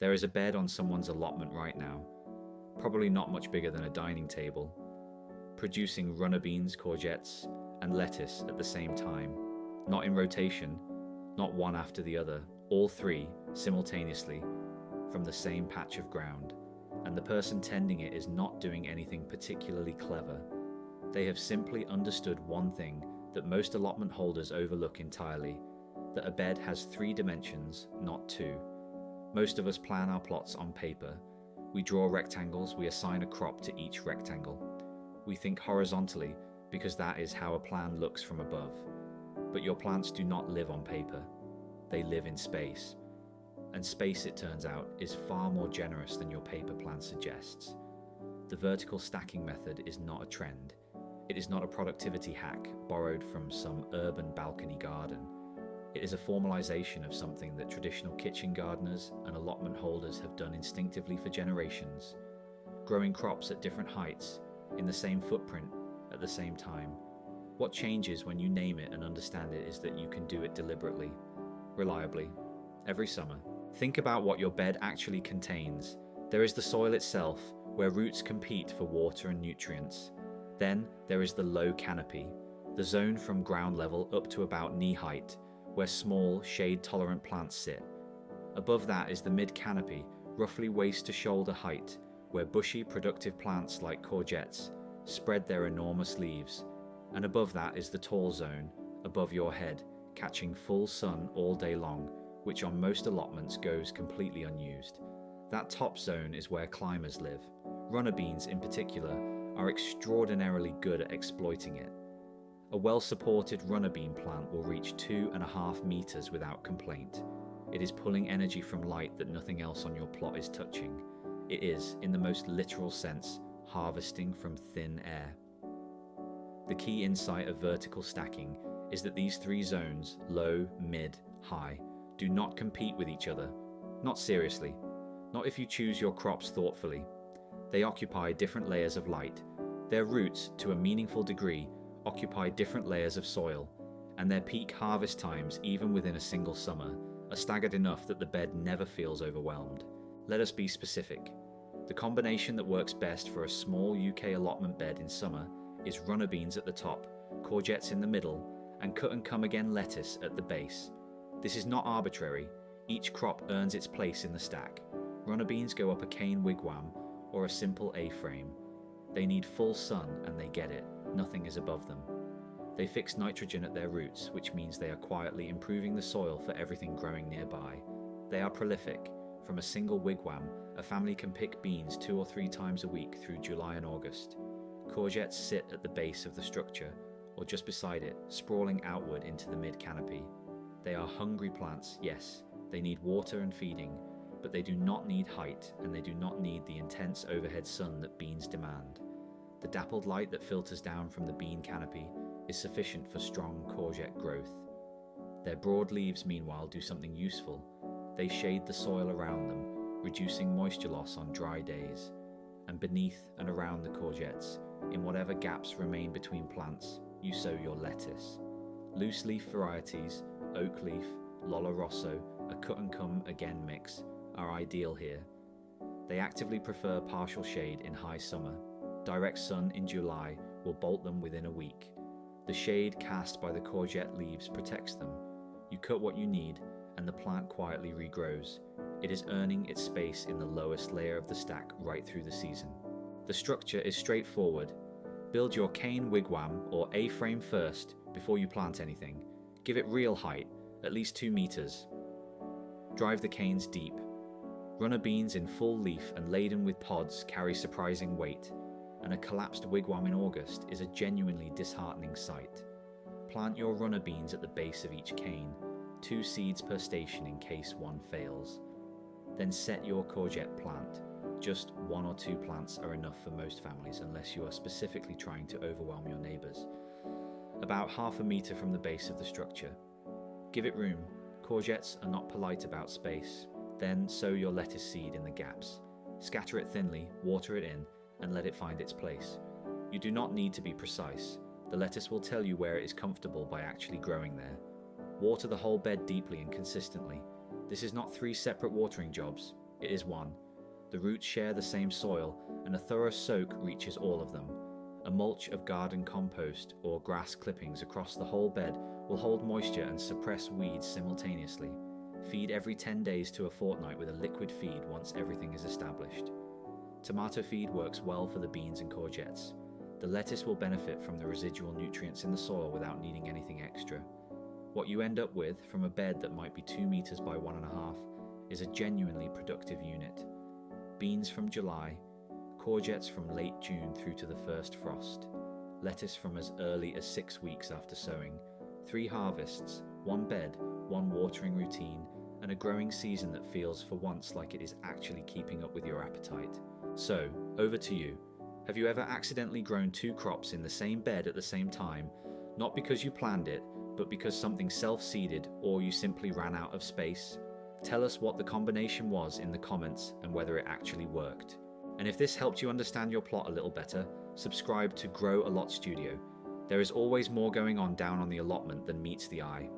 There is a bed on someone's allotment right now, probably not much bigger than a dining table, producing runner beans, courgettes, and lettuce at the same time, not in rotation, not one after the other, all three simultaneously from the same patch of ground. And the person tending it is not doing anything particularly clever. They have simply understood one thing that most allotment holders overlook entirely, that a bed has 3 dimensions, not 2. Most of us plan our plots on paper. We draw rectangles, we assign a crop to each rectangle. We think horizontally because that is how a plan looks from above. But your plants do not live on paper. They live in space. And space, it turns out, is far more generous than your paper plan suggests. The vertical stacking method is not a trend. It is not a productivity hack borrowed from some urban balcony garden. It is a formalization of something that traditional kitchen gardeners and allotment holders have done instinctively for generations. Growing crops at different heights, in the same footprint, at the same time. What changes when you name it and understand it is that you can do it deliberately, reliably, every summer. Think about what your bed actually contains. There is the soil itself, where roots compete for water and nutrients. Then there is the low canopy, the zone from ground level up to about knee height, where small, shade-tolerant plants sit. Above that is the mid-canopy, roughly waist to shoulder height, where bushy, productive plants like courgettes spread their enormous leaves. And above that is the tall zone, above your head, catching full sun all day long, which on most allotments goes completely unused. That top zone is where climbers live. Runner beans, in particular, are extraordinarily good at exploiting it. A well-supported runner bean plant will reach 2.5 meters without complaint. It is pulling energy from light that nothing else on your plot is touching. It is, in the most literal sense, harvesting from thin air. The key insight of vertical stacking is that these 3 zones, low, mid, high, do not compete with each other. Not seriously. Not if you choose your crops thoughtfully. They occupy different layers of light. Their roots, to a meaningful degree, occupy different layers of soil, and their peak harvest times, even within a single summer, are staggered enough that the bed never feels overwhelmed. Let us be specific. The combination that works best for a small UK allotment bed in summer is runner beans at the top, courgettes in the middle, and cut-and-come-again lettuce at the base. This is not arbitrary. Each crop earns its place in the stack. Runner beans go up a cane wigwam or a simple A-frame. They need full sun and they get it. Nothing is above them. They fix nitrogen at their roots, which means they are quietly improving the soil for everything growing nearby. They are prolific. From a single wigwam, a family can pick beans 2 or 3 times a week through July and August. Courgettes sit at the base of the structure, or just beside it, sprawling outward into the mid-canopy. They are hungry plants, yes. They need water and feeding, but they do not need height, and they do not need the intense overhead sun that beans demand. The dappled light that filters down from the bean canopy is sufficient for strong courgette growth. Their broad leaves, meanwhile, do something useful. They shade the soil around them, reducing moisture loss on dry days. And beneath and around the courgettes, in whatever gaps remain between plants, you sow your lettuce. Loose leaf varieties, oak leaf, Lolla Rosso, a cut-and-come-again mix, are ideal here. They actively prefer partial shade in high summer. Direct sun in July will bolt them within a week. The shade cast by the courgette leaves protects them. You cut what you need, and the plant quietly regrows. It is earning its space in the lowest layer of the stack right through the season. The structure is straightforward. Build your cane wigwam or A-frame first before you plant anything. Give it real height, at least 2 meters. Drive the canes deep. Runner beans in full leaf and laden with pods carry surprising weight, and a collapsed wigwam in August is a genuinely disheartening sight. Plant your runner beans at the base of each cane, 2 seeds per station in case one fails. Then set your courgette plant. Just 1 or 2 plants are enough for most families unless you are specifically trying to overwhelm your neighbours. About 1/2 meter from the base of the structure. Give it room. Courgettes are not polite about space. Then sow your lettuce seed in the gaps. Scatter it thinly, water it in, and let it find its place. You do not need to be precise. The lettuce will tell you where it is comfortable by actually growing there. Water the whole bed deeply and consistently. This is not 3 separate watering jobs. It is one. The roots share the same soil, and a thorough soak reaches all of them. A mulch of garden compost or grass clippings across the whole bed will hold moisture and suppress weeds simultaneously. Feed every 10 days to a fortnight with a liquid feed once everything is established. Tomato feed works well for the beans and courgettes. The lettuce will benefit from the residual nutrients in the soil without needing anything extra. What you end up with from a bed that might be 2 meters by 1.5 is a genuinely productive unit. Beans from July, courgettes from late June through to the first frost, lettuce from as early as 6 weeks after sowing, 3 harvests, 1 bed, 1 watering routine, and a growing season that feels for once like it is actually keeping up with your appetite. So, over to you. Have you ever accidentally grown 2 crops in the same bed at the same time, not because you planned it, but because something self-seeded or you simply ran out of space? Tell us what the combination was in the comments and whether it actually worked. And if this helped you understand your plot a little better, subscribe to Grow a Lot Studio. There is always more going on down on the allotment than meets the eye.